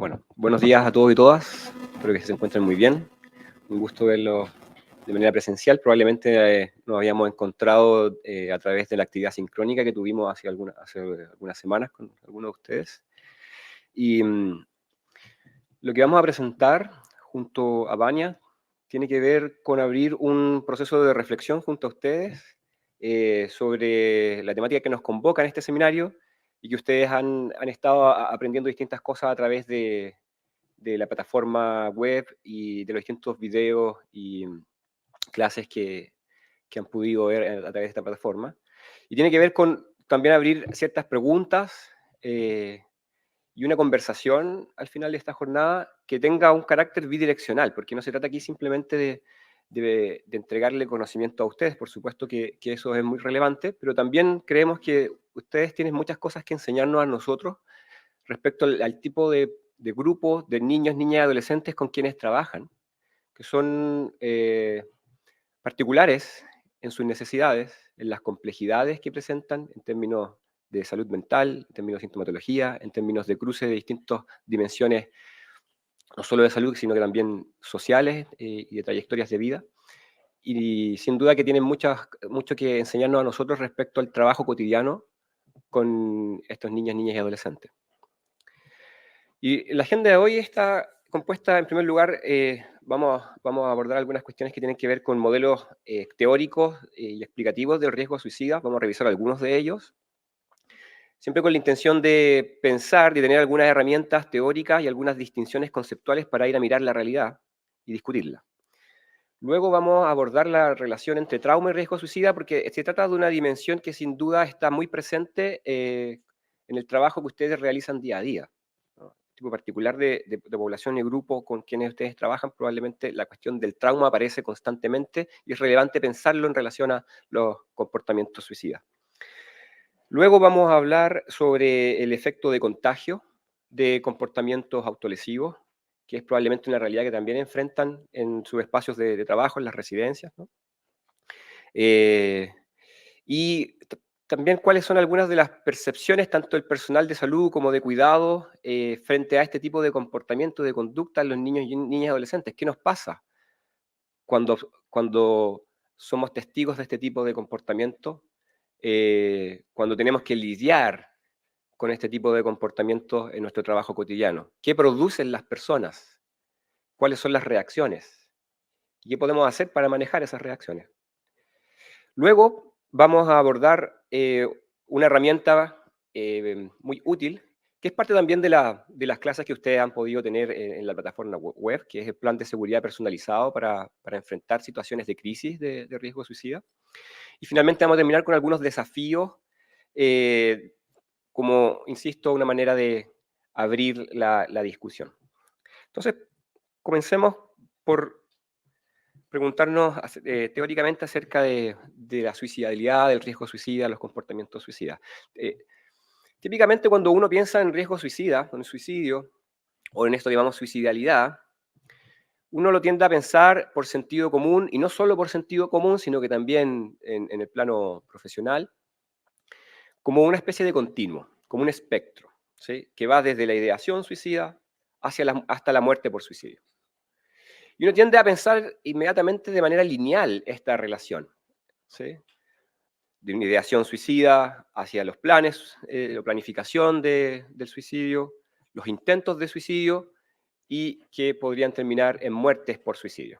Bueno, buenos días a todos y todas. Espero que se encuentren muy bien. Un gusto verlos de manera presencial. Probablemente nos habíamos encontrado a través de la actividad sincrónica que tuvimos hace algunas semanas con algunos de ustedes. Y lo que vamos a presentar junto a Vania tiene que ver con abrir un proceso de reflexión junto a ustedes sobre la temática que nos convoca en este seminario y que ustedes han estado aprendiendo distintas cosas a través de la plataforma web y de los distintos videos y clases que han podido ver a través de esta plataforma. Y tiene que ver con también abrir ciertas preguntas y una conversación al final de esta jornada que tenga un carácter bidireccional, porque no se trata aquí simplemente de entregarle conocimiento a ustedes, por supuesto que eso es muy relevante, pero también creemos que ustedes tienen muchas cosas que enseñarnos a nosotros respecto al tipo de grupos de niños, niñas y adolescentes con quienes trabajan, que son particulares en sus necesidades, en las complejidades que presentan en términos de salud mental, en términos de sintomatología, en términos de cruce de distintas dimensiones, no solo de salud, sino que también sociales y de trayectorias de vida. Y sin duda que tienen mucho que enseñarnos a nosotros respecto al trabajo cotidiano con estos niños, niñas y adolescentes. Y la agenda de hoy está compuesta, en primer lugar, vamos a abordar algunas cuestiones que tienen que ver con modelos teóricos y explicativos del riesgo suicida. Vamos a revisar algunos de ellos, siempre con la intención de pensar, de tener algunas herramientas teóricas y algunas distinciones conceptuales para ir a mirar la realidad y discutirla. Luego vamos a abordar la relación entre trauma y riesgo suicida, porque se trata de una dimensión que sin duda está muy presente en el trabajo que ustedes realizan día a día, ¿no? Tipo particular de población y grupo con quienes ustedes trabajan, probablemente la cuestión del trauma aparece constantemente y es relevante pensarlo en relación a los comportamientos suicidas. Luego vamos a hablar sobre el efecto de contagio de comportamientos autolesivos, que es probablemente una realidad que también enfrentan en sus espacios de trabajo, en las residencias, ¿no? Eh, y también cuáles son algunas de las percepciones, tanto del personal de salud como de cuidado, frente a este tipo de comportamiento, de conducta en los niños y niñas y adolescentes. ¿Qué nos pasa cuando, cuando somos testigos de este tipo de comportamiento? Cuando tenemos que lidiar con este tipo de comportamientos en nuestro trabajo cotidiano. ¿Qué producen las personas? ¿Cuáles son las reacciones? ¿Y qué podemos hacer para manejar esas reacciones? Luego vamos a abordar una herramienta muy útil, que es parte también de las clases que ustedes han podido tener en la plataforma web, que es el plan de seguridad personalizado para enfrentar situaciones de crisis de riesgo suicida. Y finalmente vamos a terminar con algunos desafíos, como, insisto, una manera de abrir la discusión. Entonces, comencemos por preguntarnos teóricamente acerca de la suicidalidad, del riesgo suicida, los comportamientos suicidas. Eh, Típicamente cuando uno piensa en riesgo suicida, en suicidio, o en esto llamamos suicidalidad, uno lo tiende a pensar por sentido común, y no solo por sentido común, sino que también en el plano profesional, como una especie de continuo, como un espectro, ¿sí? Que va desde la ideación suicida hasta la muerte por suicidio. Y uno tiende a pensar inmediatamente de manera lineal esta relación, ¿sí? De una ideación suicida hacia los planes, la planificación del suicidio, los intentos de suicidio y que podrían terminar en muertes por suicidio.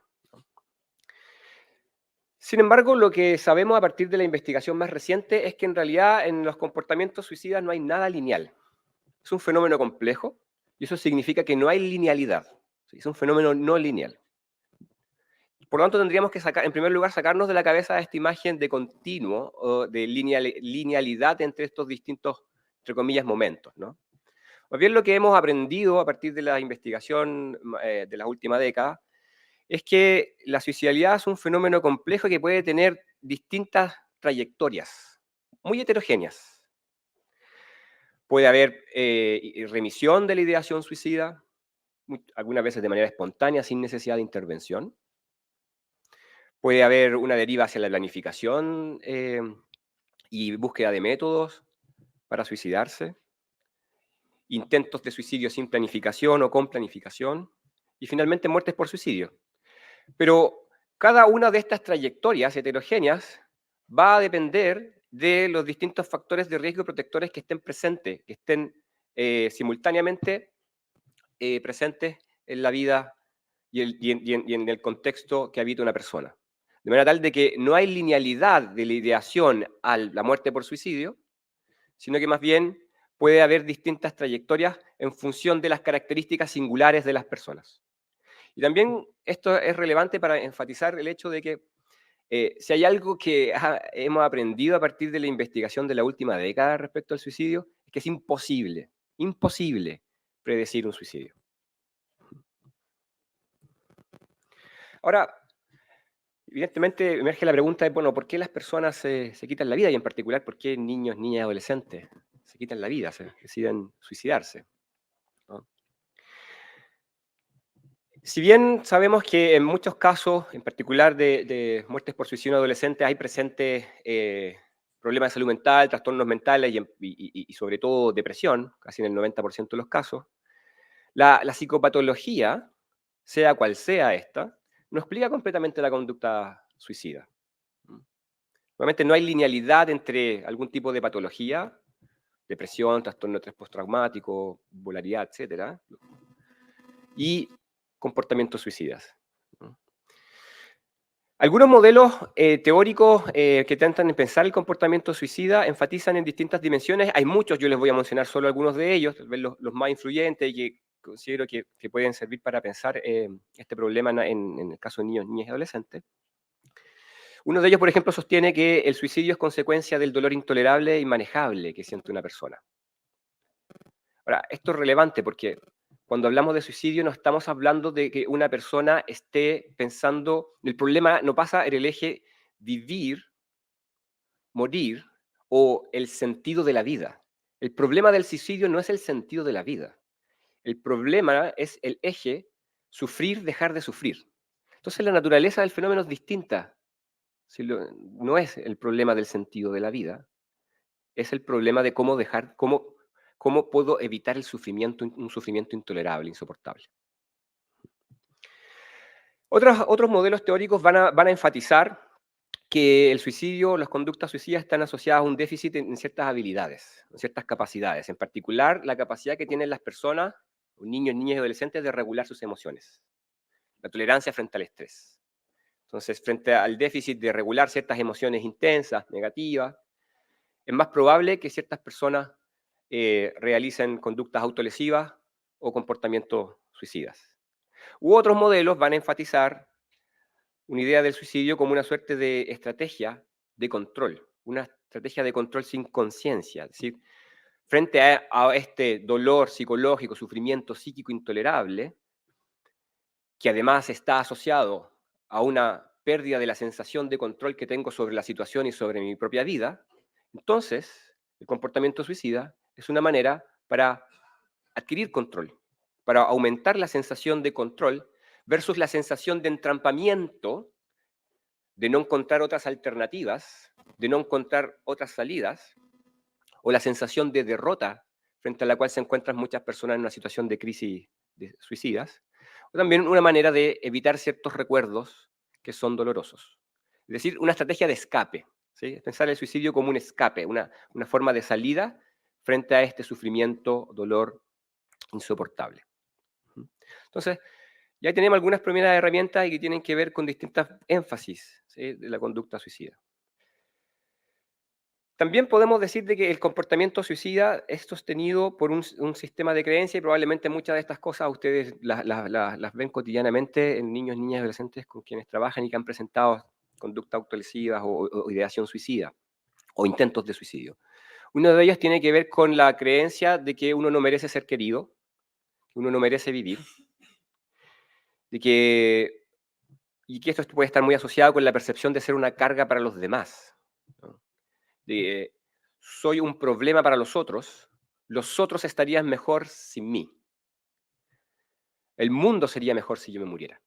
Sin embargo, lo que sabemos a partir de la investigación más reciente es que en realidad en los comportamientos suicidas no hay nada lineal. Es un fenómeno complejo y eso significa que no hay linealidad. ¿Sí? Es un fenómeno no lineal. Por lo tanto, tendríamos que en primer lugar, sacarnos de la cabeza esta imagen de continuo o de linealidad entre estos distintos, entre comillas, momentos, ¿no? Más bien lo que hemos aprendido a partir de la investigación de las últimas décadas es que la suicidalidad es un fenómeno complejo que puede tener distintas trayectorias, muy heterogéneas. Puede haber remisión de la ideación suicida, algunas veces de manera espontánea, sin necesidad de intervención. Puede haber una deriva hacia la planificación y búsqueda de métodos para suicidarse. intentos de suicidio sin planificación o con planificación, y finalmente muertes por suicidio. Pero cada una de estas trayectorias heterogéneas va a depender de los distintos factores de riesgo y protectores que estén presentes, que estén simultáneamente presentes en la vida y en el contexto que habita una persona. De manera tal de que no hay linealidad de la ideación a la muerte por suicidio, sino que más bien puede haber distintas trayectorias en función de las características singulares de las personas. Y también esto es relevante para enfatizar el hecho de que si hay algo que hemos aprendido a partir de la investigación de la última década respecto al suicidio, es que es imposible predecir un suicidio. Ahora, evidentemente emerge la pregunta de, bueno, ¿por qué las personas se quitan la vida? Y en particular, ¿por qué niños, niñas y adolescentes se quitan la vida, se deciden suicidarse? ¿No? Si bien sabemos que en muchos casos, en particular de muertes por suicidio en adolescentes, hay presentes problemas de salud mental, trastornos mentales y sobre todo depresión, casi en el 90% de los casos, la psicopatología, sea cual sea esta, no explica completamente la conducta suicida. Obviamente no hay linealidad entre algún tipo de patología, depresión, trastorno de estrés postraumático, bipolaridad, etcétera, y comportamientos suicidas. Algunos modelos teóricos que intentan pensar el comportamiento suicida enfatizan en distintas dimensiones. Hay muchos, yo les voy a mencionar solo algunos de ellos, tal vez los más influyentes y que considero que pueden servir para pensar este problema en el caso de niños, niñas y adolescentes. Uno de ellos, por ejemplo, sostiene que el suicidio es consecuencia del dolor intolerable e inmanejable que siente una persona. Ahora, esto es relevante porque cuando hablamos de suicidio no estamos hablando de que una persona esté pensando, el problema no pasa en el eje vivir, morir o el sentido de la vida. El problema del suicidio no es el sentido de la vida. El problema es el eje sufrir, dejar de sufrir. Entonces la naturaleza del fenómeno es distinta. No es el problema del sentido de la vida, es el problema de cómo puedo evitar el sufrimiento, un sufrimiento intolerable, insoportable. Otros modelos teóricos van a enfatizar que el suicidio, las conductas suicidas están asociadas a un déficit en ciertas habilidades, en ciertas capacidades, en particular la capacidad que tienen las personas, niños, niñas y adolescentes, de regular sus emociones, la tolerancia frente al estrés. Entonces, frente al déficit de regular ciertas emociones intensas, negativas, es más probable que ciertas personas realicen conductas autolesivas o comportamientos suicidas. Otros modelos van a enfatizar una idea del suicidio como una suerte de estrategia de control, una estrategia de control sin conciencia, es decir, frente a este dolor psicológico, sufrimiento psíquico intolerable, que además está asociado a una pérdida de la sensación de control que tengo sobre la situación y sobre mi propia vida, entonces el comportamiento suicida es una manera para adquirir control, para aumentar la sensación de control versus la sensación de entrampamiento, de no encontrar otras alternativas, de no encontrar otras salidas, o la sensación de derrota frente a la cual se encuentran muchas personas en una situación de crisis de suicidas, o también una manera de evitar ciertos recuerdos que son dolorosos. Es decir, una estrategia de escape, ¿sí? Pensar el suicidio como un escape, una forma de salida frente a este sufrimiento, dolor insoportable. Entonces, ya tenemos algunas primeras herramientas y que tienen que ver con distintas énfasis, ¿sí?, de la conducta suicida. También podemos decir de que el comportamiento suicida es sostenido por un sistema de creencia y probablemente muchas de estas cosas ustedes las ven cotidianamente en niños, niñas y adolescentes con quienes trabajan y que han presentado conductas autolesivas o ideación suicida o intentos de suicidio. Uno de ellos tiene que ver con la creencia de que uno no merece ser querido, que uno no merece vivir, y que esto puede estar muy asociado con la percepción de ser una carga para los demás, ¿no? De soy un problema para los otros estarían mejor sin mí. El mundo sería mejor si yo me muriera,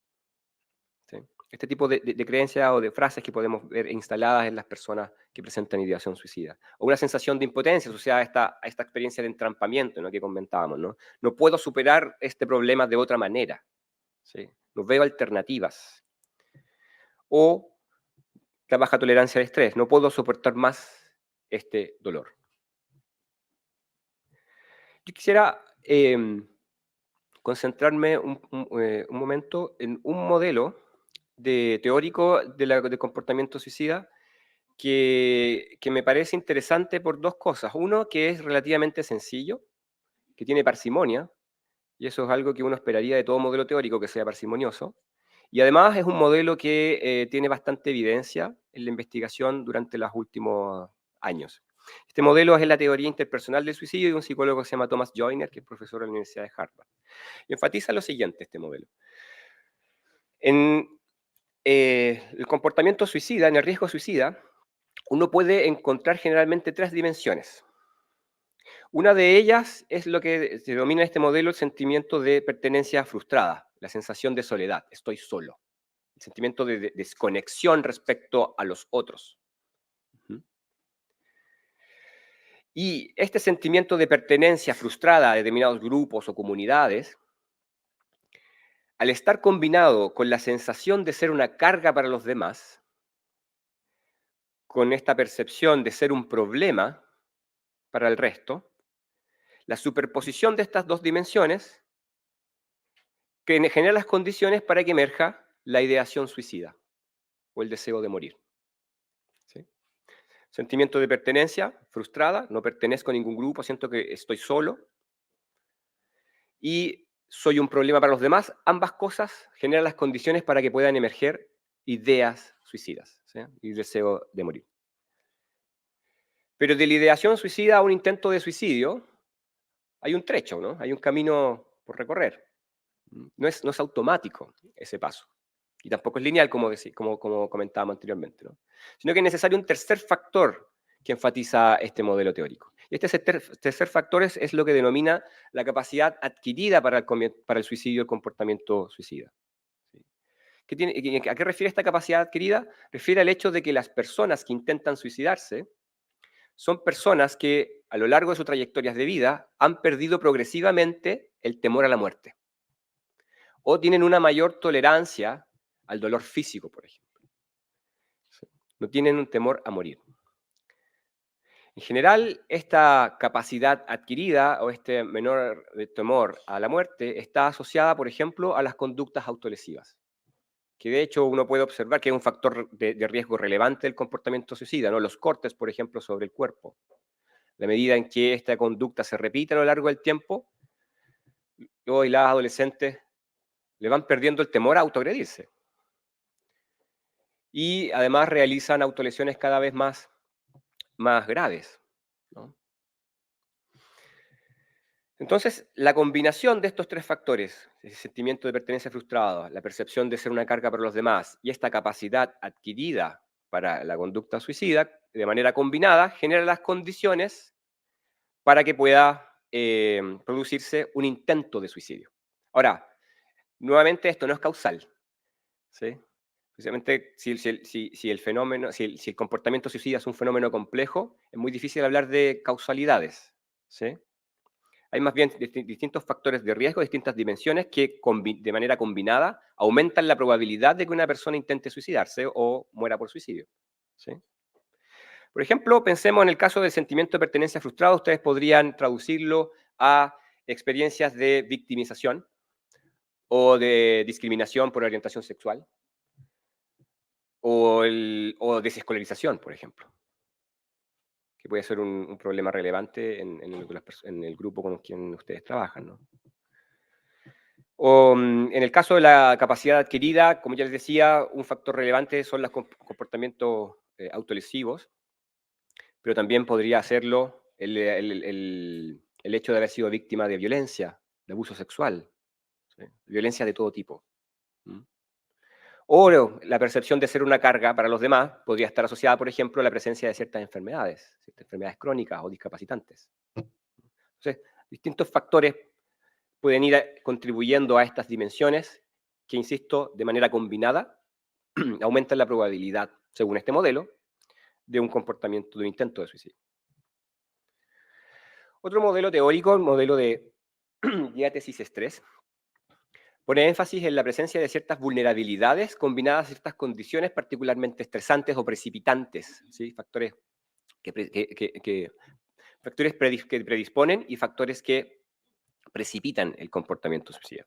¿sí? Este tipo de creencias o de frases que podemos ver instaladas en las personas que presentan ideación suicida. O una sensación de impotencia asociada a esta experiencia de entrampamiento, ¿no?, que comentábamos, ¿no? No puedo superar este problema de otra manera, ¿sí? No veo alternativas. O la baja tolerancia al estrés. No puedo soportar más este dolor. Yo quisiera concentrarme un momento en un modelo teórico de comportamiento suicida que me parece interesante por dos cosas. Uno, que es relativamente sencillo, que tiene parsimonia, y eso es algo que uno esperaría de todo modelo teórico, que sea parsimonioso. Y además es un modelo que tiene bastante evidencia en la investigación durante los últimos años. Este modelo es la teoría interpersonal del suicidio de un psicólogo que se llama Thomas Joyner, que es profesor de la Universidad de Harvard. Y enfatiza lo siguiente, este modelo. En el comportamiento suicida, en el riesgo suicida, uno puede encontrar generalmente tres dimensiones. Una de ellas es lo que se denomina en este modelo el sentimiento de pertenencia frustrada, la sensación de soledad, estoy solo, el sentimiento de desconexión respecto a los otros. Y este sentimiento de pertenencia frustrada a determinados grupos o comunidades, al estar combinado con la sensación de ser una carga para los demás, con esta percepción de ser un problema para el resto, la superposición de estas dos dimensiones que genera las condiciones para que emerja la ideación suicida o el deseo de morir. ¿Sí? Sentimiento de pertenencia frustrada, no pertenezco a ningún grupo, siento que estoy solo y soy un problema para los demás. Ambas cosas generan las condiciones para que puedan emerger ideas suicidas, ¿sí?, y deseo de morir. Pero de la ideación suicida a un intento de suicidio hay un trecho, ¿no? Hay un camino por recorrer. No es automático ese paso. Y tampoco es lineal, como comentábamos anteriormente, ¿no? Sino que es necesario un tercer factor que enfatiza este modelo teórico. Y este tercer factor es lo que denomina la capacidad adquirida para el suicidio, el comportamiento suicida. ¿Sí? ¿A qué refiere esta capacidad adquirida? Refiere al hecho de que las personas que intentan suicidarse son personas que a lo largo de sus trayectorias de vida han perdido progresivamente el temor a la muerte. O tienen una mayor tolerancia al dolor físico, por ejemplo. No tienen un temor a morir. En general, esta capacidad adquirida o este menor temor a la muerte está asociada, por ejemplo, a las conductas autolesivas, que de hecho uno puede observar que es un factor de riesgo relevante del comportamiento suicida, ¿no? Los cortes, por ejemplo, sobre el cuerpo. La medida en que esta conducta se repite a lo largo del tiempo, los y las adolescentes le van perdiendo el temor a autoagredirse. Y además realizan autolesiones cada vez más graves, ¿no? Entonces, la combinación de estos tres factores, el sentimiento de pertenencia frustrado, la percepción de ser una carga para los demás y esta capacidad adquirida para la conducta suicida, de manera combinada, genera las condiciones para que pueda producirse un intento de suicidio. Ahora, nuevamente esto no es causal, ¿sí? Precisamente si el comportamiento suicida es un fenómeno complejo, es muy difícil hablar de causalidades, ¿sí? Hay más bien distintos factores de riesgo, distintas dimensiones que de manera combinada aumentan la probabilidad de que una persona intente suicidarse o muera por suicidio, ¿sí? Por ejemplo, pensemos en el caso del sentimiento de pertenencia frustrado. Ustedes podrían traducirlo a experiencias de victimización o de discriminación por orientación sexual o desescolarización, por ejemplo, que puede ser un problema relevante en el grupo con quien ustedes trabajan, ¿no? O en el caso de la capacidad adquirida, como ya les decía, un factor relevante son los comportamientos autolesivos, pero también podría serlo el hecho de haber sido víctima de violencia, de abuso sexual, ¿sí? Violencia de todo tipo. ¿Mm? O la percepción de ser una carga para los demás podría estar asociada, por ejemplo, a la presencia de ciertas enfermedades crónicas o discapacitantes. Entonces, distintos factores pueden ir contribuyendo a estas dimensiones que, insisto, de manera combinada aumentan la probabilidad, según este modelo, de un comportamiento, de un intento de suicidio. Otro modelo teórico, el modelo de diátesis-estrés, pone énfasis en la presencia de ciertas vulnerabilidades combinadas a ciertas condiciones particularmente estresantes o precipitantes, ¿sí? Factores que predisponen y factores que precipitan el comportamiento suicida.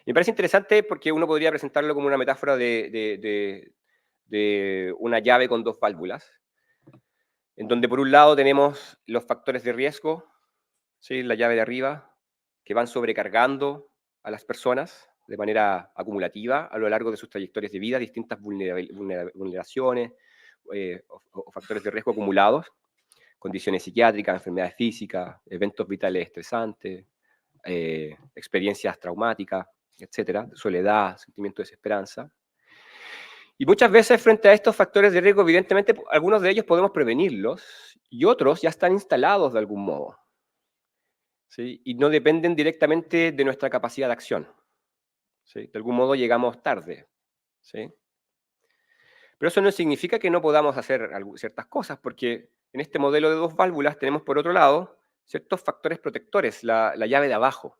Me parece interesante porque uno podría presentarlo como una metáfora de una llave con dos válvulas, en donde por un lado tenemos los factores de riesgo, ¿sí? La llave de arriba, que van sobrecargando a las personas de manera acumulativa a lo largo de sus trayectorias de vida, distintas vulneraciones o factores de riesgo acumulados, condiciones psiquiátricas, enfermedades físicas, eventos vitales estresantes, experiencias traumáticas, etcétera, soledad, sentimiento de desesperanza. Y muchas veces frente a estos factores de riesgo, evidentemente, algunos de ellos podemos prevenirlos y otros ya están instalados de algún modo, ¿sí? Y no dependen directamente de nuestra capacidad de acción, ¿sí? De algún modo llegamos tarde, ¿sí? Pero eso no significa que no podamos hacer ciertas cosas, porque en este modelo de dos válvulas tenemos por otro lado ciertos factores protectores, la llave de abajo,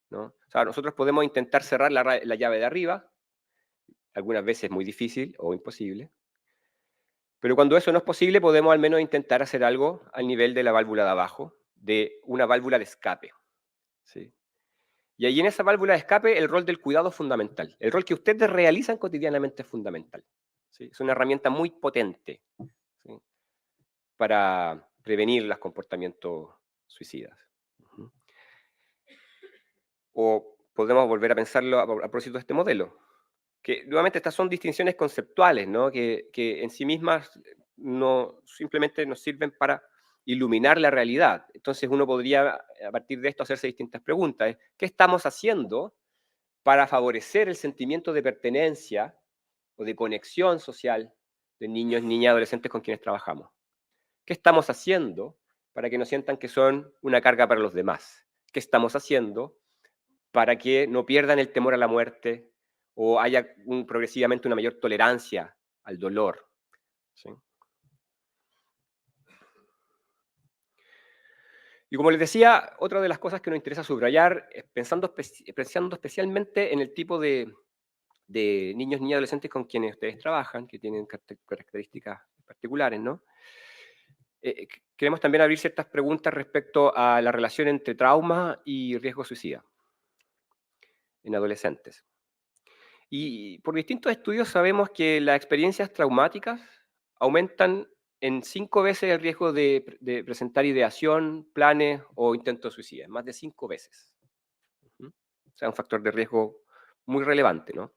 ¿no? O sea, nosotros podemos intentar cerrar la llave de arriba, algunas veces muy difícil o imposible, pero cuando eso no es posible podemos al menos intentar hacer algo al nivel de la válvula de abajo, de una válvula de escape, ¿sí? Y ahí en esa válvula de escape el rol del cuidado es fundamental. El rol que ustedes realizan cotidianamente es fundamental, ¿sí? Es una herramienta muy potente, ¿sí? Para prevenir los comportamientos suicidas. O podemos volver a pensarlo a propósito de este modelo, que nuevamente estas son distinciones conceptuales, ¿no? que en sí mismas no, simplemente nos sirven para iluminar la realidad. Entonces uno podría a partir de esto hacerse distintas preguntas. ¿Qué estamos haciendo para favorecer el sentimiento de pertenencia o de conexión social de niños, niñas, adolescentes con quienes trabajamos? ¿Qué estamos haciendo para que no sientan que son una carga para los demás? ¿Qué estamos haciendo para que no pierdan el temor a la muerte o haya progresivamente una mayor tolerancia al dolor? ¿Sí? Y como les decía, otra de las cosas que nos interesa subrayar, pensando especialmente en el tipo de niños, niñas, adolescentes con quienes ustedes trabajan, que tienen características particulares, ¿no? Queremos también abrir ciertas preguntas respecto a la relación entre trauma y riesgo suicida en adolescentes. Y por distintos estudios sabemos que las experiencias traumáticas aumentan en 5 veces el riesgo de presentar ideación, planes o intentos de suicida, más de 5 veces. O sea, un factor de riesgo muy relevante, ¿no?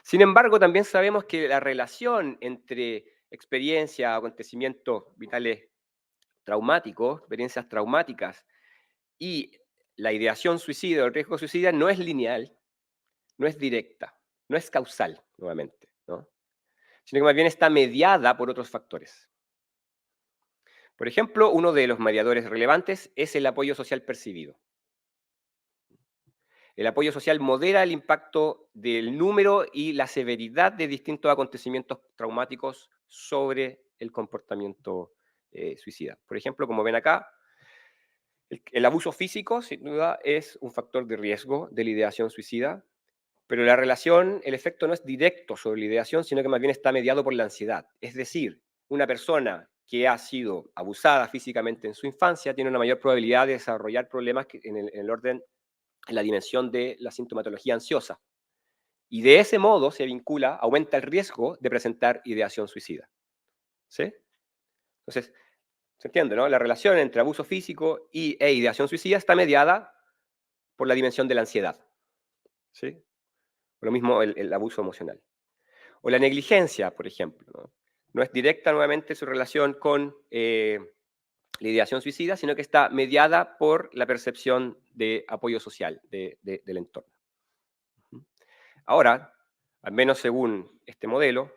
Sin embargo, también sabemos que la relación entre experiencias, acontecimientos vitales traumáticos, experiencias traumáticas y la ideación suicida o el riesgo suicida no es lineal, no es directa, no es causal, nuevamente, ¿no? Sino que más bien está mediada por otros factores. Por ejemplo, uno de los mediadores relevantes es el apoyo social percibido. El apoyo social modera el impacto del número y la severidad de distintos acontecimientos traumáticos sobre el comportamiento suicida. Por ejemplo, como ven acá, el abuso físico, sin duda, es un factor de riesgo de la ideación suicida, pero la relación, el efecto no es directo sobre la ideación, sino que más bien está mediado por la ansiedad. Es decir, una persona que ha sido abusada físicamente en su infancia tiene una mayor probabilidad de desarrollar problemas en el orden, en la dimensión de la sintomatología ansiosa. Y de ese modo se vincula, aumenta el riesgo de presentar ideación suicida. ¿Sí? Entonces, ¿se entiende, no? La relación entre abuso físico e ideación suicida está mediada por la dimensión de la ansiedad. ¿Sí? Lo mismo el abuso emocional. O la negligencia, por ejemplo, no es directa nuevamente su relación con la ideación suicida, sino que está mediada por la percepción de apoyo social del entorno. Ahora, al menos según este modelo,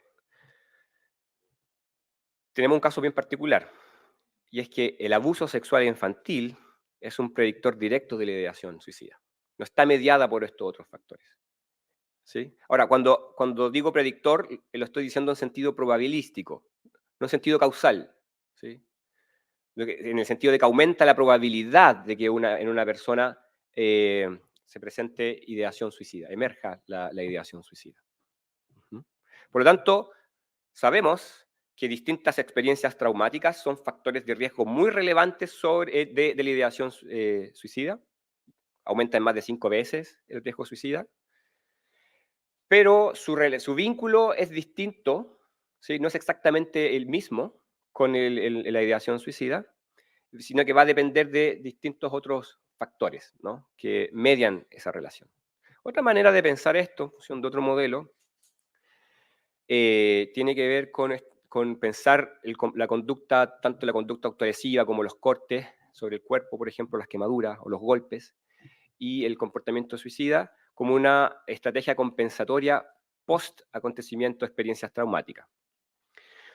tenemos un caso bien particular, y es que el abuso sexual infantil es un predictor directo de la ideación suicida. No está mediada por estos otros factores. ¿sí? Ahora, cuando digo predictor, lo estoy diciendo en sentido probabilístico, no en sentido causal, ¿sí? En el sentido de que aumenta la probabilidad de que en una persona se presente ideación suicida, emerja la ideación suicida. Por lo tanto, sabemos que distintas experiencias traumáticas son factores de riesgo muy relevantes de la ideación suicida. Aumenta en más de 5 veces el riesgo suicida. Pero su vínculo es distinto, ¿sí? No es exactamente el mismo con la ideación suicida, sino que va a depender de distintos otros factores, ¿no? Que median esa relación. Otra manera de pensar esto, en función de otro modelo, tiene que ver con pensar la conducta, tanto la conducta autolesiva como los cortes sobre el cuerpo, por ejemplo, las quemaduras o los golpes, y el comportamiento suicida como una estrategia compensatoria post-acontecimiento de experiencias traumáticas.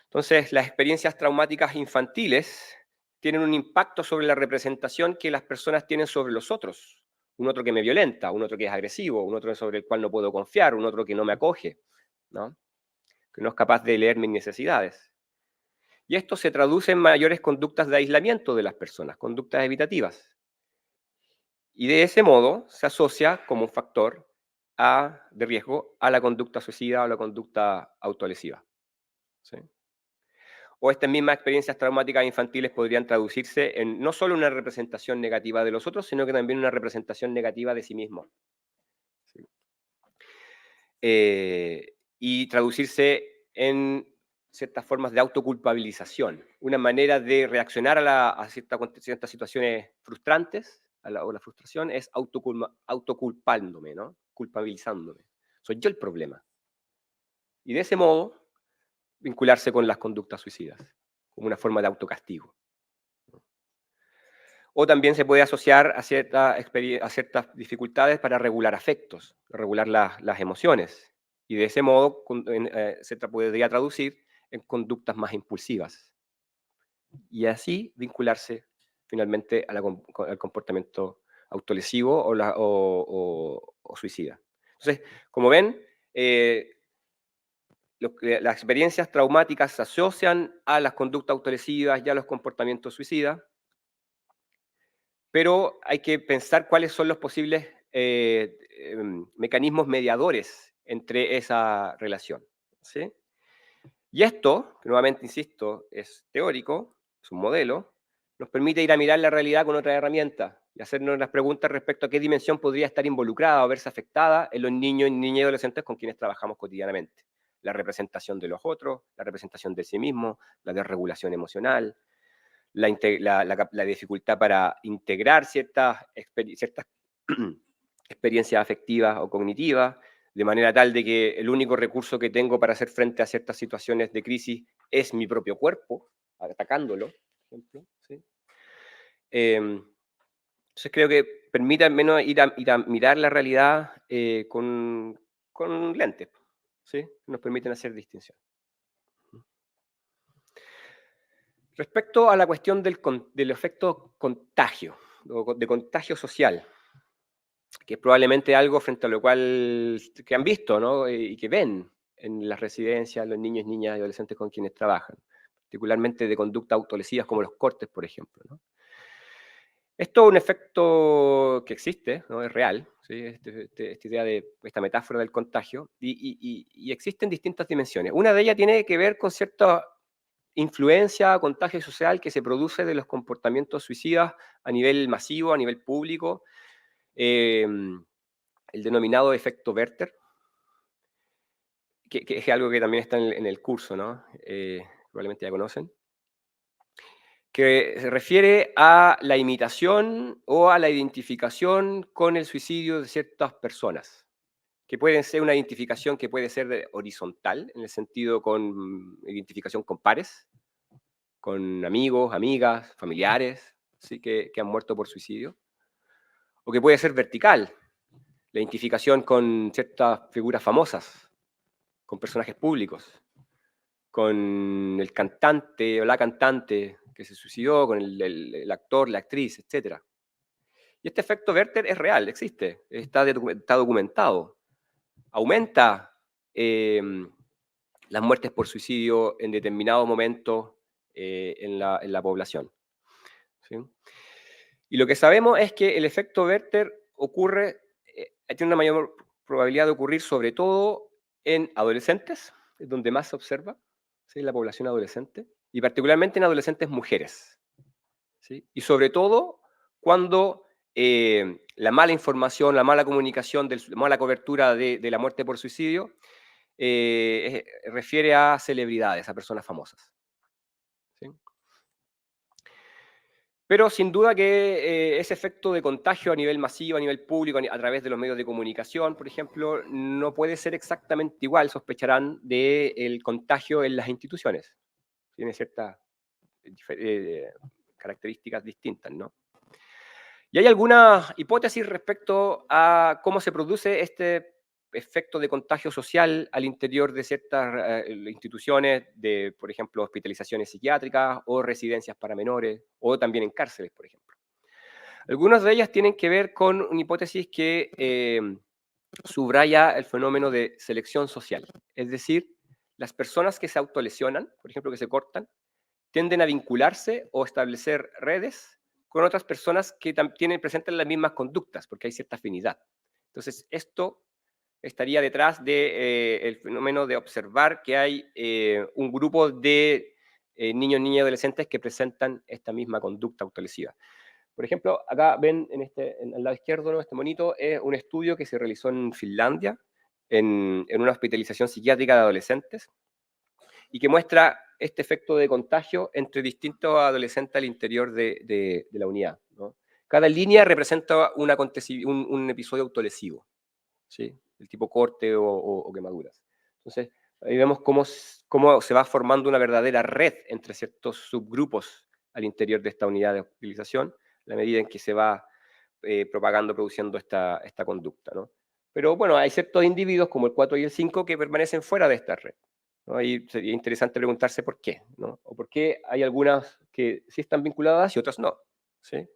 Entonces, las experiencias traumáticas infantiles tienen un impacto sobre la representación que las personas tienen sobre los otros. Un otro que me violenta, un otro que es agresivo, un otro sobre el cual no puedo confiar, un otro que no me acoge, ¿no? Que no es capaz de leer mis necesidades. Y esto se traduce en mayores conductas de aislamiento de las personas, conductas evitativas. Y de ese modo se asocia como un factor de riesgo a la conducta suicida o la conducta autolesiva, ¿sí? O estas mismas experiencias traumáticas infantiles podrían traducirse en no solo una representación negativa de los otros, sino que también una representación negativa de sí mismo, ¿sí? Y traducirse en ciertas formas de autoculpabilización, una manera de reaccionar a ciertas situaciones frustrantes, o la frustración, es autoculpándome, ¿no? Culpabilizándome. Soy yo el problema. Y de ese modo, vincularse con las conductas suicidas, como una forma de autocastigo. O también se puede asociar a ciertas dificultades para regular afectos, regular las emociones. Y de ese modo se podría traducir en conductas más impulsivas. Y así vincularse finalmente al comportamiento autolesivo o suicida. Entonces, como ven, las experiencias traumáticas se asocian a las conductas autolesivas y a los comportamientos suicidas, pero hay que pensar cuáles son los posibles mecanismos mediadores entre esa relación, ¿sí? Y esto, que nuevamente insisto, es teórico, es un modelo, nos permite ir a mirar la realidad con otra herramienta y hacernos las preguntas respecto a qué dimensión podría estar involucrada o verse afectada en los niños, niñas y adolescentes con quienes trabajamos cotidianamente. La representación de los otros, la representación de sí mismo, la desregulación emocional, la dificultad para integrar ciertas experiencias afectivas o cognitivas, de manera tal de que el único recurso que tengo para hacer frente a ciertas situaciones de crisis es mi propio cuerpo, atacándolo, por ejemplo, ¿sí? Entonces creo que permite al menos ir a mirar la realidad con lentes, ¿sí? Nos permiten hacer distinción. Respecto a la cuestión del efecto contagio, o de contagio social, que es probablemente algo frente a lo cual que han visto, ¿no? Y que ven en las residencias, los niños, niñas y adolescentes con quienes trabajan, particularmente de conducta autolesivas como los cortes, por ejemplo, ¿no? Esto es un efecto que existe, ¿no? Es real, ¿sí? Esta idea esta metáfora del contagio, y existen distintas dimensiones. Una de ellas tiene que ver con cierta influencia, contagio social que se produce de los comportamientos suicidas a nivel masivo, a nivel público, el denominado efecto Werther, que es algo que también está en el curso, ¿no? Probablemente ya conocen, que se refiere a la imitación o a la identificación con el suicidio de ciertas personas, que pueden ser una identificación que puede ser horizontal, en el sentido con identificación con pares, con amigos, amigas, familiares, ¿sí? que han muerto por suicidio, o que puede ser vertical, la identificación con ciertas figuras famosas, con personajes públicos, con el cantante o la cantante que se suicidó, con el actor, la actriz, etc. Y este efecto Werther es real, existe, está documentado. aumenta las muertes por suicidio en determinados momentos en la población. ¿Sí? Y lo que sabemos es que el efecto Werther ocurre, tiene una mayor probabilidad de ocurrir sobre todo en adolescentes, es donde más se observa, ¿sí? La población adolescente, y particularmente en adolescentes mujeres. ¿Sí? Y sobre todo cuando la mala información, la mala comunicación, la mala cobertura de la muerte por suicidio refiere a celebridades, a personas famosas. ¿Sí? Pero sin duda que ese efecto de contagio a nivel masivo, a nivel público, a través de los medios de comunicación, por ejemplo, no puede ser exactamente igual, sospecharán, del contagio en las instituciones. Tiene ciertas características distintas, ¿no? Y hay algunas hipótesis respecto a cómo se produce este efecto de contagio social al interior de ciertas instituciones de, por ejemplo, hospitalizaciones psiquiátricas o residencias para menores, o también en cárceles, por ejemplo. Algunas de ellas tienen que ver con una hipótesis que subraya el fenómeno de selección social. Es decir, las personas que se autolesionan, por ejemplo, que se cortan, tienden a vincularse o establecer redes con otras personas que presentan las mismas conductas, porque hay cierta afinidad. Entonces, esto estaría detrás del fenómeno de observar que hay un grupo de niños, niñas y adolescentes que presentan esta misma conducta autolesiva. Por ejemplo, acá ven en el lado izquierdo, ¿no? Este monito es un estudio que se realizó en Finlandia, en una hospitalización psiquiátrica de adolescentes, y que muestra este efecto de contagio entre distintos adolescentes al interior de la unidad, ¿no? Cada línea representa un episodio autolesivo, ¿sí? El tipo corte o quemaduras. Entonces, ahí vemos cómo se va formando una verdadera red entre ciertos subgrupos al interior de esta unidad de hospitalización, a la medida en que se va propagando, produciendo esta conducta, ¿no? Pero bueno, hay ciertos individuos, como el 4 y el 5, que permanecen fuera de esta red, ¿no? Ahí sería interesante preguntarse por qué, ¿no? O por qué hay algunas que sí están vinculadas y otras no, ¿sí?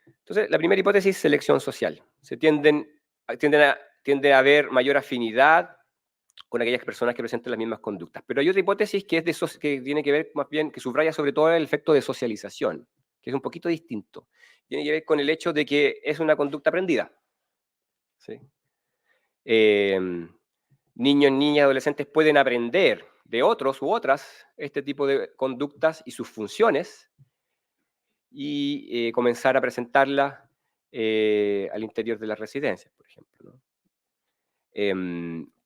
Entonces, la primera hipótesis, selección social. Tiende a haber mayor afinidad con aquellas personas que presentan las mismas conductas. Pero hay otra hipótesis que, que tiene que ver más bien, que subraya sobre todo el efecto de socialización, que es un poquito distinto. Tiene que ver con el hecho de que es una conducta aprendida. ¿Sí? Niños, niñas, adolescentes pueden aprender de otros u otras este tipo de conductas y sus funciones y comenzar a presentarlas al interior de las residencias, por ejemplo, ¿no?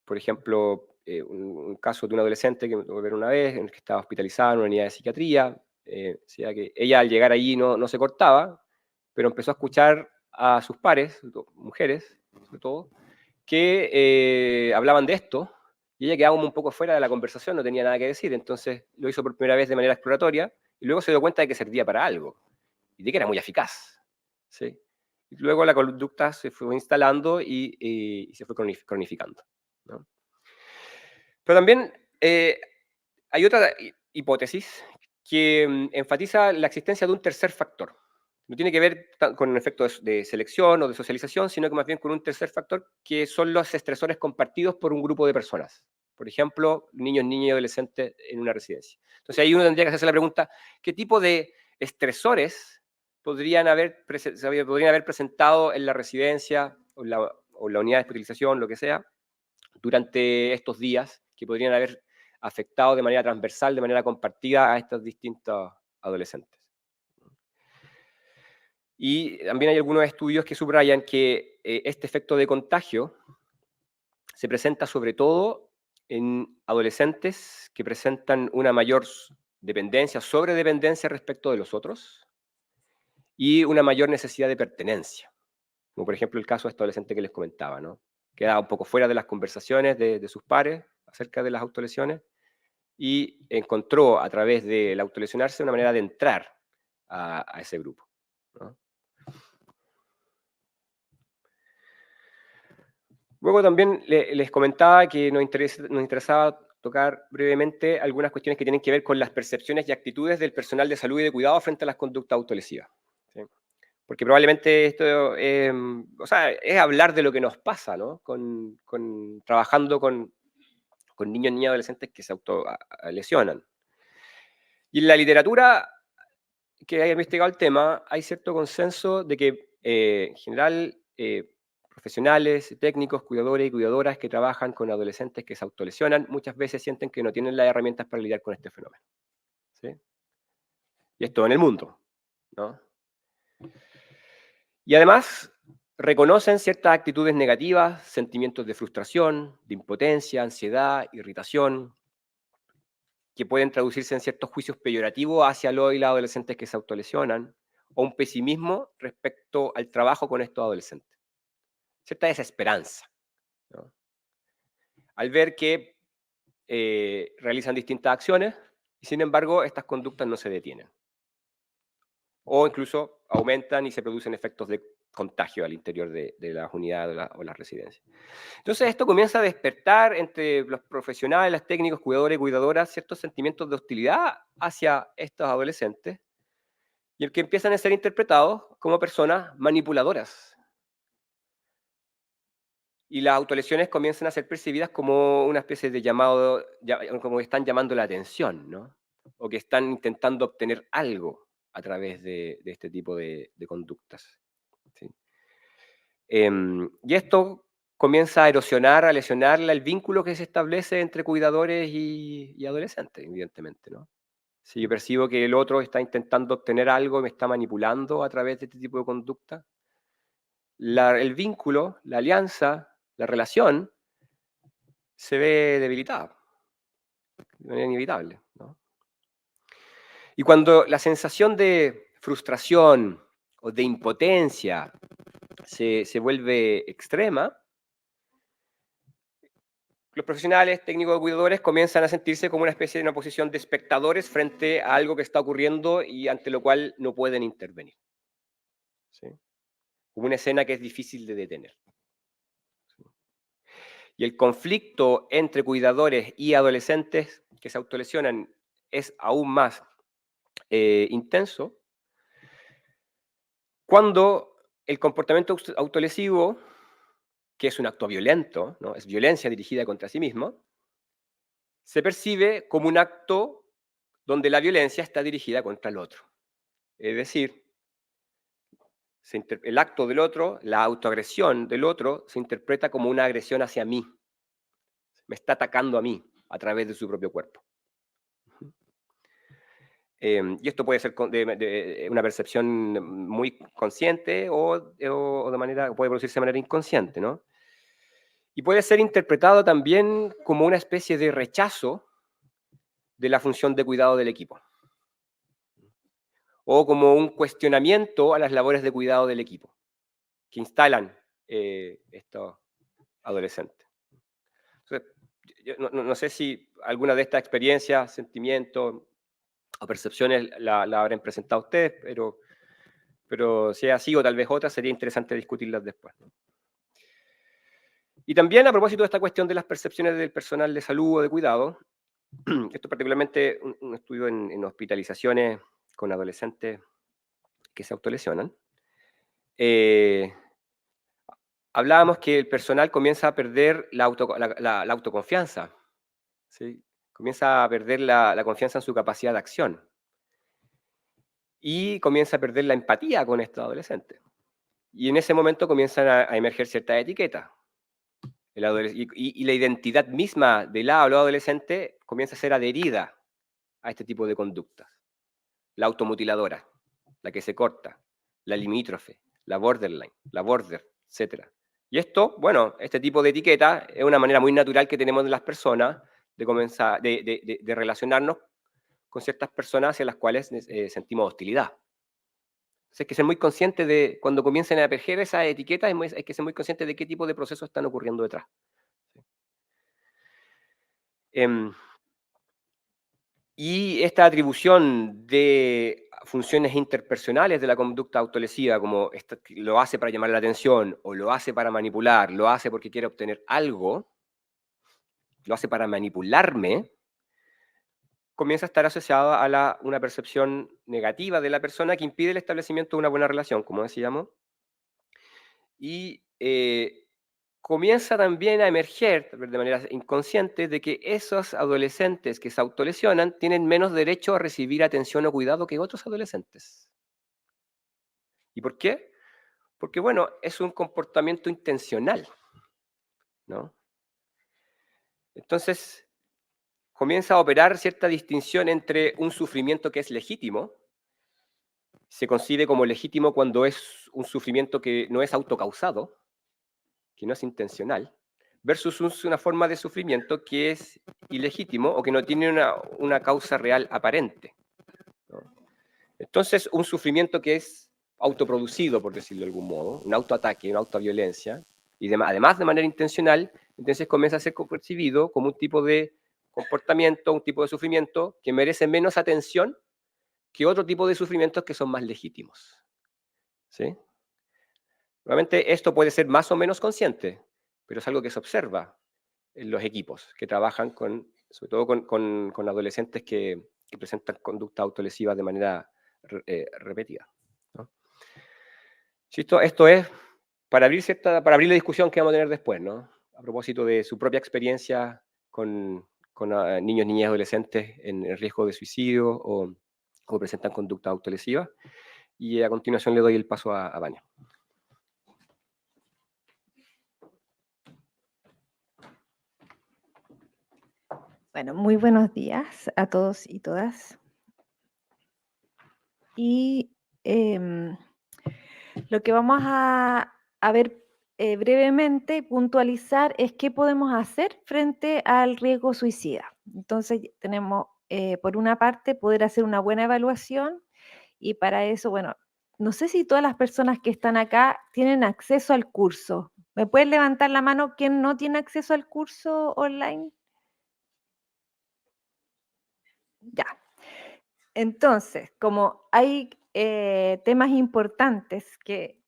Por ejemplo, un caso de un adolescente que me tocó ver una vez, en el que estaba hospitalizada en una unidad de psiquiatría, decía que ella al llegar allí no se cortaba, pero empezó a escuchar a sus pares, mujeres sobre todo, que hablaban de esto, y ella quedaba un poco fuera de la conversación, no tenía nada que decir, entonces lo hizo por primera vez de manera exploratoria, y luego se dio cuenta de que servía para algo, y de que era muy eficaz, ¿sí? Y luego la conducta se fue instalando y se fue cronificando, ¿no? Pero también hay otra hipótesis que enfatiza la existencia de un tercer factor. No tiene que ver con un efecto de selección o de socialización, sino que más bien con un tercer factor que son los estresores compartidos por un grupo de personas. Por ejemplo, niños, niñas y adolescentes en una residencia. Entonces ahí uno tendría que hacerse la pregunta, ¿qué tipo de estresores podrían haber presentado en la residencia o la unidad de hospitalización, lo que sea, durante estos días que podrían haber afectado de manera transversal, de manera compartida a estos distintos adolescentes? Y también hay algunos estudios que subrayan que este efecto de contagio se presenta sobre todo en adolescentes que presentan una mayor dependencia, sobredependencia respecto de los otros y una mayor necesidad de pertenencia, como por ejemplo el caso de este adolescente que les comentaba, ¿no? Queda un poco fuera de las conversaciones de sus pares acerca de las autolesiones y encontró a través del autolesionarse una manera de entrar a ese grupo, ¿no? Luego también les comentaba que nos interesaba tocar brevemente algunas cuestiones que tienen que ver con las percepciones y actitudes del personal de salud y de cuidado frente a las conductas autolesivas, ¿sí? Porque probablemente esto, o sea, es hablar de lo que nos pasa, ¿no? Trabajando con niños, niñas, adolescentes que se autolesionan. Y en la literatura que haya investigado el tema, hay cierto consenso de que, en general, profesionales, técnicos, cuidadores y cuidadoras que trabajan con adolescentes que se autolesionan, muchas veces sienten que no tienen las herramientas para lidiar con este fenómeno. ¿Sí? Y esto en el mundo, ¿no? Y además, reconocen ciertas actitudes negativas, sentimientos de frustración, de impotencia, ansiedad, irritación, que pueden traducirse en ciertos juicios peyorativos hacia los y las adolescentes que se autolesionan, o un pesimismo respecto al trabajo con estos adolescentes. Cierta desesperanza, ¿no? Al ver que realizan distintas acciones y sin embargo estas conductas no se detienen. O incluso aumentan y se producen efectos de contagio al interior de las unidades o las residencias. Entonces esto comienza a despertar entre los profesionales, los técnicos, cuidadores y cuidadoras ciertos sentimientos de hostilidad hacia estos adolescentes y el que empiezan a ser interpretados como personas manipuladoras. Y las autolesiones comienzan a ser percibidas como una especie de llamado, como que están llamando la atención, ¿no? O que están intentando obtener algo a través de este tipo de conductas. ¿Sí? Y esto comienza a erosionar, a lesionar el vínculo que se establece entre cuidadores y adolescentes, evidentemente, ¿no? Si yo percibo que el otro está intentando obtener algo, me está manipulando a través de este tipo de conducta, el vínculo, la alianza, la relación, se ve debilitada, de manera inevitable, ¿no? Y cuando la sensación de frustración o de impotencia se vuelve extrema, los profesionales, técnicos, cuidadores comienzan a sentirse como una especie de una posición de espectadores frente a algo que está ocurriendo y ante lo cual no pueden intervenir. ¿Sí? Como una escena que es difícil de detener. ¿Sí? Y el conflicto entre cuidadores y adolescentes que se autolesionan es aún más intenso cuando el comportamiento autolesivo, que es un acto violento, ¿no? Es violencia dirigida contra sí mismo, se percibe como un acto donde la violencia está dirigida contra el otro. Es decir, el acto del otro, la autoagresión del otro, se interpreta como una agresión hacia mí. Me está atacando a mí a través de su propio cuerpo. Y esto puede ser de una percepción muy consciente o de manera, puede producirse de manera inconsciente, ¿no? Y puede ser interpretado también como una especie de rechazo de la función de cuidado del equipo. O como un cuestionamiento a las labores de cuidado del equipo que instalan estos adolescentes. Entonces, yo no sé si alguna de estas experiencias, sentimientos o percepciones la habrán presentado ustedes, pero si es así o tal vez otras, sería interesante discutirlas después, ¿no? Y también a propósito de esta cuestión de las percepciones del personal de salud o de cuidado, esto particularmente un estudio en hospitalizaciones con adolescentes que se autolesionan, hablábamos que el personal comienza a perder la autoconfianza, ¿sí? Comienza a perder la confianza en su capacidad de acción y comienza a perder la empatía con estos adolescentes. Y en ese momento comienzan a emerger ciertas etiquetas. Y la identidad misma del o la adolescente comienza a ser adherida a este tipo de conductas. La automutiladora, la que se corta, la limítrofe, la borderline, la border, etc. Y esto, bueno, este tipo de etiqueta es una manera muy natural que tenemos de las personas de comenzar, de relacionarnos con ciertas personas hacia las cuales sentimos hostilidad. Entonces hay que ser muy consciente de, cuando comiencen a emerger esas etiquetas, hay que ser muy consciente de qué tipo de procesos están ocurriendo detrás. Y esta atribución de funciones interpersonales de la conducta autolesiva, como lo hace para llamar la atención, o lo hace para manipular, lo hace porque quiere obtener algo, lo hace para manipularme, comienza a estar asociado a una percepción negativa de la persona que impide el establecimiento de una buena relación, como decíamos, y comienza también a emerger de manera inconsciente de que esos adolescentes que se autolesionan tienen menos derecho a recibir atención o cuidado que otros adolescentes. ¿Y por qué? Porque, bueno, es un comportamiento intencional, ¿no? Entonces, comienza a operar cierta distinción entre un sufrimiento que es legítimo, se concibe como legítimo cuando es un sufrimiento que no es autocausado, que no es intencional, versus una forma de sufrimiento que es ilegítimo o que no tiene una causa real aparente, ¿no? Entonces, un sufrimiento que es autoproducido, por decirlo de algún modo, un autoataque, una autoviolencia, y además de manera intencional, entonces comienza a ser percibido como un tipo de comportamiento, un tipo de sufrimiento que merece menos atención que otro tipo de sufrimientos que son más legítimos, ¿sí? Realmente esto puede ser más o menos consciente, pero es algo que se observa en los equipos que trabajan sobre todo con adolescentes que presentan conducta autolesiva de manera repetida, ¿no? Sí, esto es para abrir la discusión que vamos a tener después, ¿no? A propósito de su propia experiencia con niños, niñas y adolescentes en riesgo de suicidio o presentan conducta autolesiva. Y a continuación le doy el paso a Vania. Bueno, muy buenos días a todos y todas. Y lo que vamos a ver brevemente, puntualizar, es qué podemos hacer frente al riesgo suicida. Entonces, tenemos, por una parte, poder hacer una buena evaluación, y para eso, bueno, no sé si todas las personas que están acá tienen acceso al curso. ¿Me pueden levantar la mano quién no tiene acceso al curso online? Ya. Entonces, como hay temas importantes que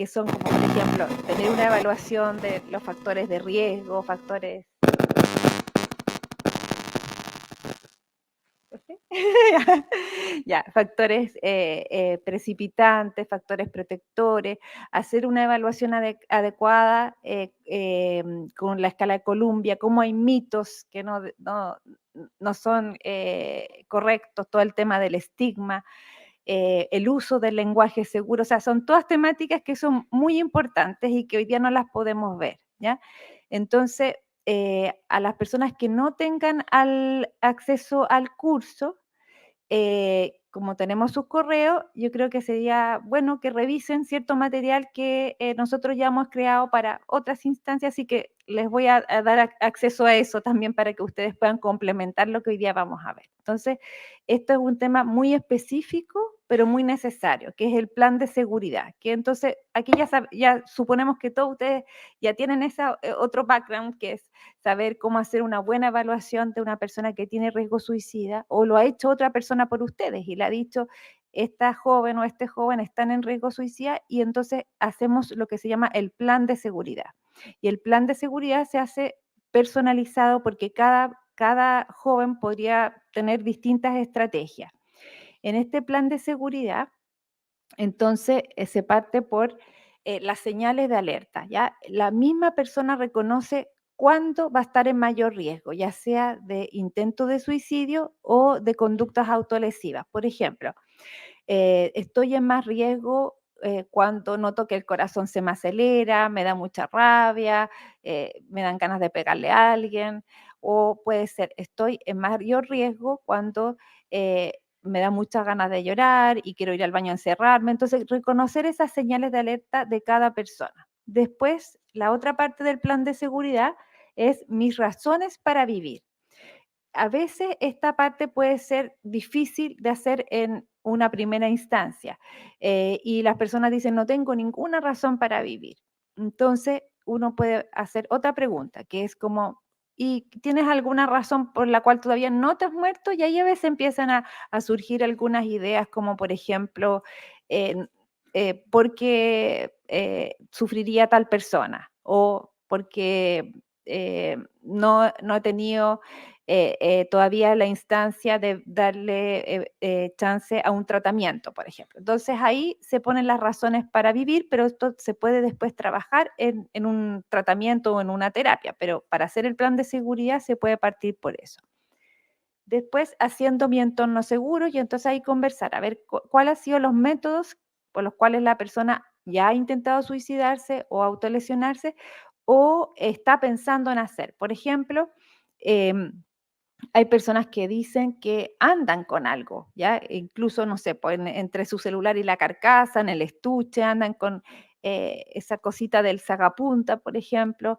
son como, por ejemplo, tener una evaluación de los factores de riesgo, factores... Ya, factores precipitantes, factores protectores, hacer una evaluación adecuada con la escala de Columbia, cómo hay mitos que no son correctos, todo el tema del estigma, el uso del lenguaje seguro, o sea, son todas temáticas que son muy importantes y que hoy día no las podemos ver, ¿ya? Entonces, a las personas que no tengan acceso al curso, como tenemos sus correos, yo creo que sería bueno que revisen cierto material que nosotros ya hemos creado para otras instancias, y que les voy a dar acceso a eso también para que ustedes puedan complementar lo que hoy día vamos a ver. Entonces, esto es un tema muy específico, pero muy necesario, que es el plan de seguridad, que entonces aquí ya suponemos que todos ustedes ya tienen ese otro background, que es saber cómo hacer una buena evaluación de una persona que tiene riesgo suicida, o lo ha hecho otra persona por ustedes y le ha dicho, esta joven o este joven están en riesgo suicida, y entonces hacemos lo que se llama el plan de seguridad. Y el plan de seguridad se hace personalizado porque cada joven podría tener distintas estrategias. En este plan de seguridad, entonces, se parte por las señales de alerta, ¿ya? La misma persona reconoce cuándo va a estar en mayor riesgo, ya sea de intento de suicidio o de conductas autolesivas. Por ejemplo, estoy en más riesgo cuando noto que el corazón se me acelera, me da mucha rabia, me dan ganas de pegarle a alguien, o puede ser, estoy en mayor riesgo cuando me da muchas ganas de llorar y quiero ir al baño a encerrarme. Entonces, reconocer esas señales de alerta de cada persona. Después, la otra parte del plan de seguridad es mis razones para vivir. A veces esta parte puede ser difícil de hacer en una primera instancia, y las personas dicen, no tengo ninguna razón para vivir. Entonces, uno puede hacer otra pregunta, que es como, ¿y tienes alguna razón por la cual todavía no te has muerto? Y ahí a veces empiezan a surgir algunas ideas, como por ejemplo, ¿por qué sufriría tal persona? O porque no he tenido todavía la instancia de darle chance a un tratamiento, por ejemplo. Entonces ahí se ponen las razones para vivir, pero esto se puede después trabajar en un tratamiento o en una terapia, pero para hacer el plan de seguridad se puede partir por eso. Después, haciendo mi entorno seguro y entonces ahí conversar, a ver cuáles han sido los métodos por los cuales la persona ya ha intentado suicidarse o autolesionarse o está pensando en hacer. Por ejemplo, em, hay personas que dicen que andan con algo, ¿ya? Incluso, no sé, pues, entre su celular y la carcasa, en el estuche, andan con esa cosita del sacapunta, por ejemplo,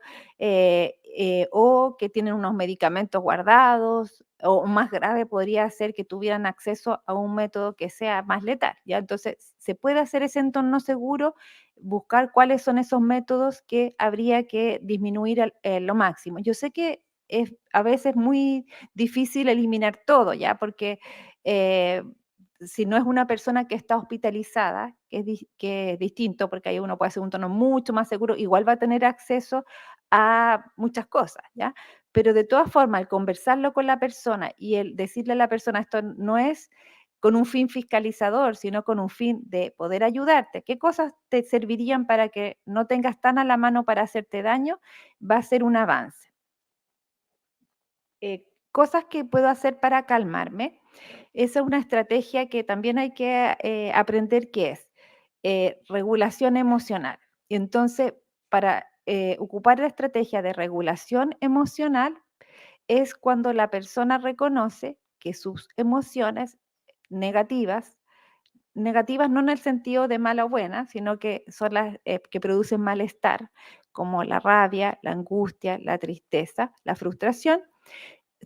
o que tienen unos medicamentos guardados, o más grave podría ser que tuvieran acceso a un método que sea más letal, ¿ya? Entonces, se puede hacer ese entorno seguro, buscar cuáles son esos métodos que habría que disminuir lo máximo. Yo sé que es a veces muy difícil eliminar todo, ¿ya? Porque eh, si no es una persona que está hospitalizada, que es distinto, porque ahí uno puede hacer un tono mucho más seguro, igual va a tener acceso a muchas cosas, ¿ya? Pero de todas formas, el conversarlo con la persona y el decirle a la persona, esto no es con un fin fiscalizador, sino con un fin de poder ayudarte. ¿Qué cosas te servirían para que no tengas tan a la mano para hacerte daño? Va a ser un avance. Cosas que puedo hacer para calmarme. Esa es una estrategia que también hay que aprender qué es. Regulación emocional. Y entonces, para ocupar la estrategia de regulación emocional es cuando la persona reconoce que sus emociones negativas, negativas no en el sentido de mala o buena, sino que son las que producen malestar, como la rabia, la angustia, la tristeza, la frustración,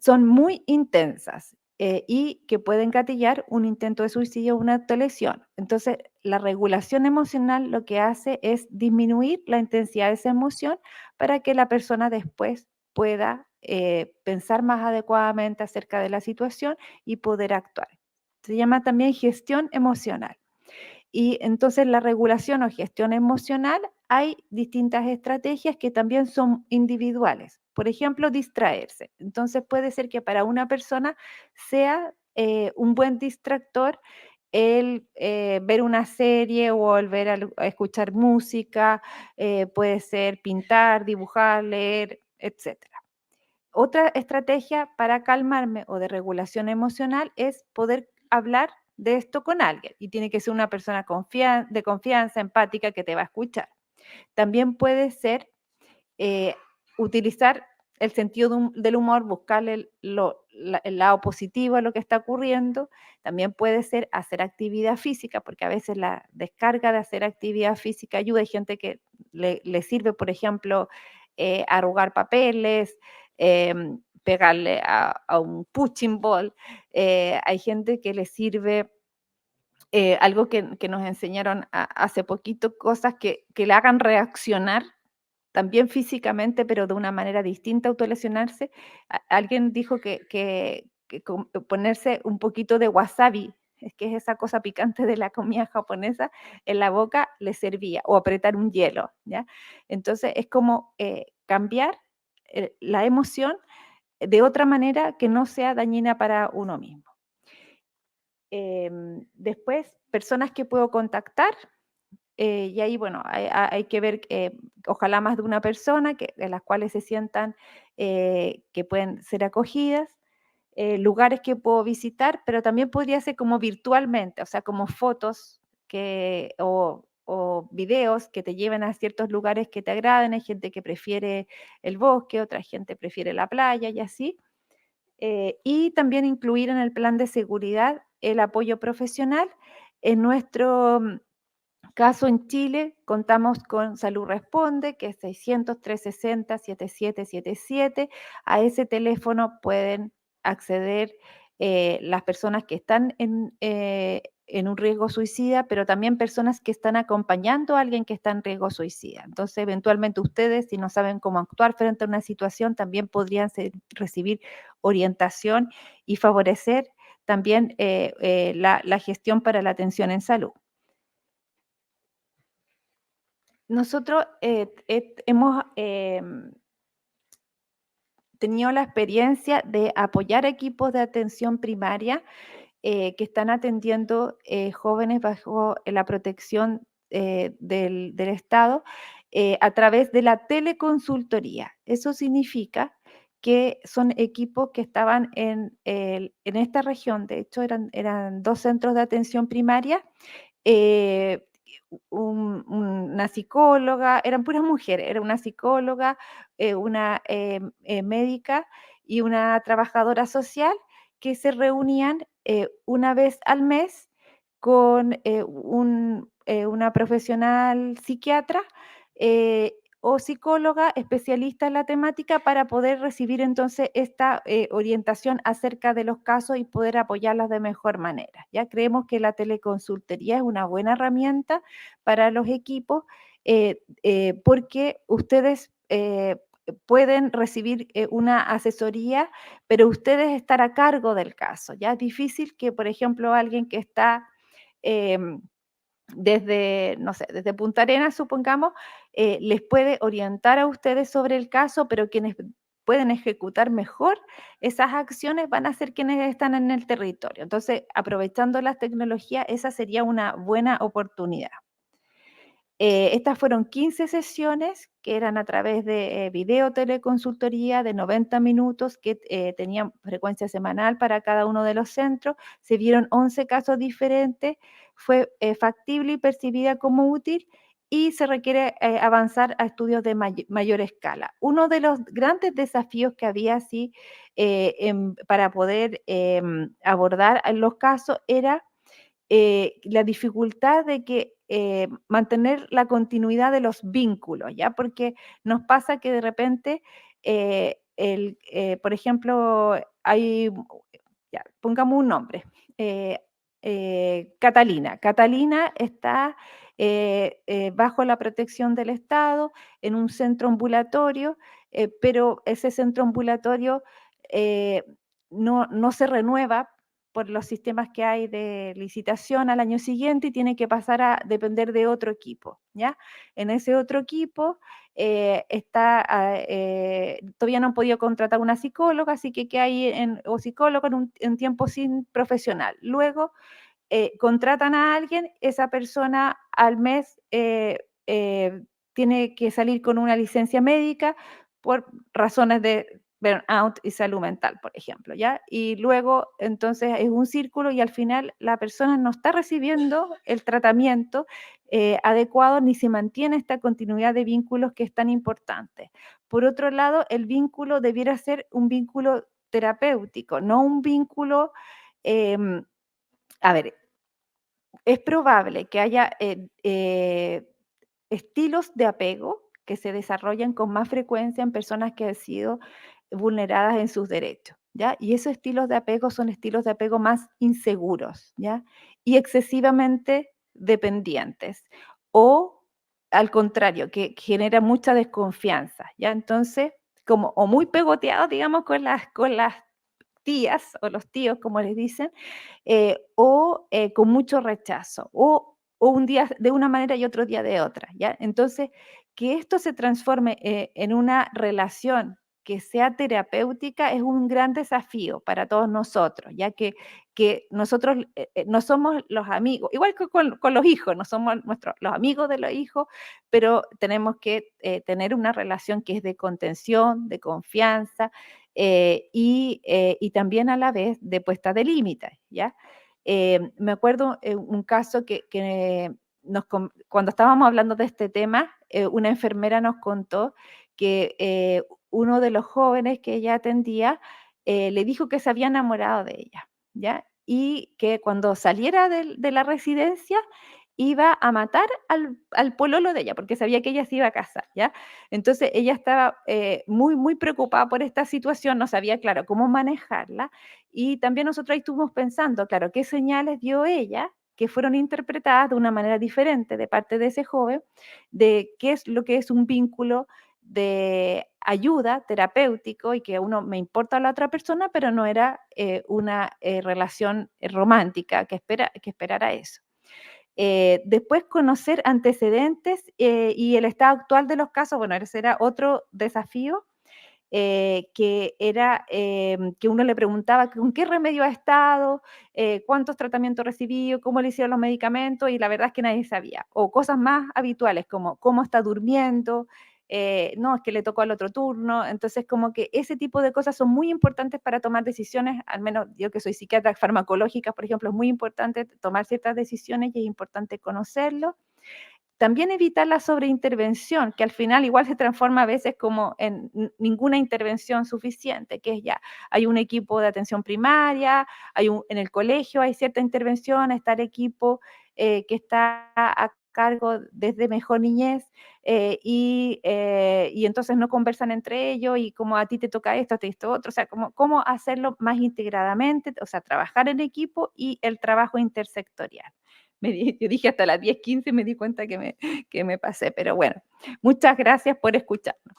son muy intensas y que pueden gatillar un intento de suicidio o una autolesión. Entonces, la regulación emocional lo que hace es disminuir la intensidad de esa emoción para que la persona después pueda pensar más adecuadamente acerca de la situación y poder actuar. Se llama también gestión emocional. Y entonces la regulación o gestión emocional, hay distintas estrategias que también son individuales. Por ejemplo, distraerse. Entonces puede ser que para una persona sea un buen distractor el ver una serie o el ver a escuchar música, puede ser pintar, dibujar, leer, etcétera. Otra estrategia para calmarme o de regulación emocional es poder hablar de esto con alguien y tiene que ser una persona de confianza, empática, que te va a escuchar. También puede ser eh, utilizar el sentido del humor, buscarle el lado positivo a lo que está ocurriendo. También puede ser hacer actividad física, porque a veces la descarga de hacer actividad física ayuda. Hay gente que le sirve, por ejemplo, arrugar papeles, pegarle a un punching ball. Hay gente que le sirve algo que nos enseñaron hace poquito, cosas que le hagan reaccionar también físicamente, pero de una manera distinta, autolesionarse. Alguien dijo que ponerse un poquito de wasabi, es que es esa cosa picante de la comida japonesa, en la boca le servía, o apretar un hielo, ¿ya? Entonces es como cambiar la emoción de otra manera que no sea dañina para uno mismo. Después, personas que puedo contactar, y ahí, bueno, hay que ver, ojalá más de una persona, en las cuales se sientan que pueden ser acogidas, lugares que puedo visitar, pero también podría ser como virtualmente, o sea, como fotos o videos que te lleven a ciertos lugares que te agraden. Hay gente que prefiere el bosque, otra gente prefiere la playa y así. Y también incluir en el plan de seguridad el apoyo profesional. En nuestro caso en Chile, contamos con Salud Responde, que es 600-360-7777. A ese teléfono pueden acceder las personas que están en un riesgo suicida, pero también personas que están acompañando a alguien que está en riesgo suicida. Entonces, eventualmente ustedes, si no saben cómo actuar frente a una situación, también podrían recibir orientación y favorecer también la gestión para la atención en salud. Nosotros hemos tenido la experiencia de apoyar equipos de atención primaria que están atendiendo jóvenes bajo la protección del Estado a través de la teleconsultoría. Eso significa que son equipos que estaban en esta región, de hecho eran 2 centros de atención primaria, eh, una psicóloga, eran puras mujeres, era una psicóloga, una médica y una trabajadora social que se reunían una vez al mes con una profesional psiquiatra o psicóloga especialista en la temática para poder recibir entonces esta orientación acerca de los casos y poder apoyarlas de mejor manera. Ya creemos que la teleconsultoría es una buena herramienta para los equipos porque ustedes pueden recibir una asesoría, pero ustedes estar a cargo del caso. Ya es difícil que, por ejemplo, alguien que está em, desde, no sé, desde Punta Arenas, supongamos, les puede orientar a ustedes sobre el caso, pero quienes pueden ejecutar mejor esas acciones van a ser quienes están en el territorio. Entonces, aprovechando las tecnologías, esa sería una buena oportunidad. Estas fueron 15 sesiones que eran a través de video teleconsultoría de 90 minutos que tenían frecuencia semanal para cada uno de los centros. Se vieron 11 casos diferentes, fue factible y percibida como útil y se requiere avanzar a estudios de mayor escala. Uno de los grandes desafíos que había así para poder abordar los casos era la dificultad de que mantener la continuidad de los vínculos, ¿ya? Porque nos pasa que de repente, por ejemplo, hay, ya, pongamos un nombre, eh, Catalina. Catalina está bajo la protección del Estado en un centro ambulatorio, pero ese centro ambulatorio eh, no se renueva por los sistemas que hay de licitación al año siguiente y tiene que pasar a depender de otro equipo, ¿ya? En ese otro equipo todavía no han podido contratar una psicóloga, así que hay o psicólogo en tiempo sin profesional. Luego contratan a alguien, esa persona al mes tiene que salir con una licencia médica por razones de burnout y salud mental, por ejemplo, ¿ya? Y luego, entonces, es un círculo y al final la persona no está recibiendo el tratamiento adecuado ni se mantiene esta continuidad de vínculos que es tan importante. Por otro lado, el vínculo debiera ser un vínculo terapéutico, no un vínculo, em, a ver, es probable que haya estilos de apego que se desarrollan con más frecuencia en personas que han sido vulneradas en sus derechos, ¿ya? Y esos estilos de apego son estilos de apego más inseguros, ¿ya? Y excesivamente dependientes. O al contrario, que genera mucha desconfianza, ¿ya? Entonces, como o muy pegoteados, digamos, con las tías o los tíos, como les dicen, o con mucho rechazo, o un día de una manera y otro día de otra, ¿ya? Entonces, que esto se transforme en una relación que sea terapéutica es un gran desafío para todos nosotros, ya que nosotros no somos los amigos, igual que con los hijos, no somos los amigos de los hijos, pero tenemos que tener una relación que es de contención, de confianza, y también a la vez de puesta de límites, ¿ya? Me acuerdo un caso que cuando estábamos hablando de este tema, una enfermera nos contó que uno de los jóvenes que ella atendía le dijo que se había enamorado de ella, ¿ya? Y que cuando saliera de la residencia iba a matar al pololo de ella, porque sabía que ella se iba a casar, ¿ya? Entonces ella estaba muy, muy preocupada por esta situación, no sabía, claro, cómo manejarla. Y también nosotros ahí estuvimos pensando, claro, qué señales dio ella que fueron interpretadas de una manera diferente de parte de ese joven, de qué es lo que es un vínculo de ayuda terapéutico y que a uno me importa a la otra persona, pero no era una relación romántica que esperara eso. Después conocer antecedentes y el estado actual de los casos, bueno, ese era otro desafío que era que uno le preguntaba con qué remedio ha estado, cuántos tratamientos recibió, cómo le hicieron los medicamentos, y la verdad es que nadie sabía. O cosas más habituales como cómo está durmiendo, no, es que le tocó al otro turno. Entonces, como que ese tipo de cosas son muy importantes para tomar decisiones, al menos yo que soy psiquiatra farmacológica, por ejemplo, es muy importante tomar ciertas decisiones y es importante conocerlo. También evitar la sobreintervención, que al final igual se transforma a veces como en ninguna intervención suficiente, que es ya, hay un equipo de atención primaria, en el colegio hay cierta intervención, está el equipo que está a cargo desde Mejor Niñez, y entonces no conversan entre ellos y como a ti te toca esto, a ti esto otro, o sea, como cómo hacerlo más integradamente, o sea, trabajar en equipo y el trabajo intersectorial. Yo dije hasta las 10:15, me di cuenta que me pasé, pero bueno, muchas gracias por escucharnos.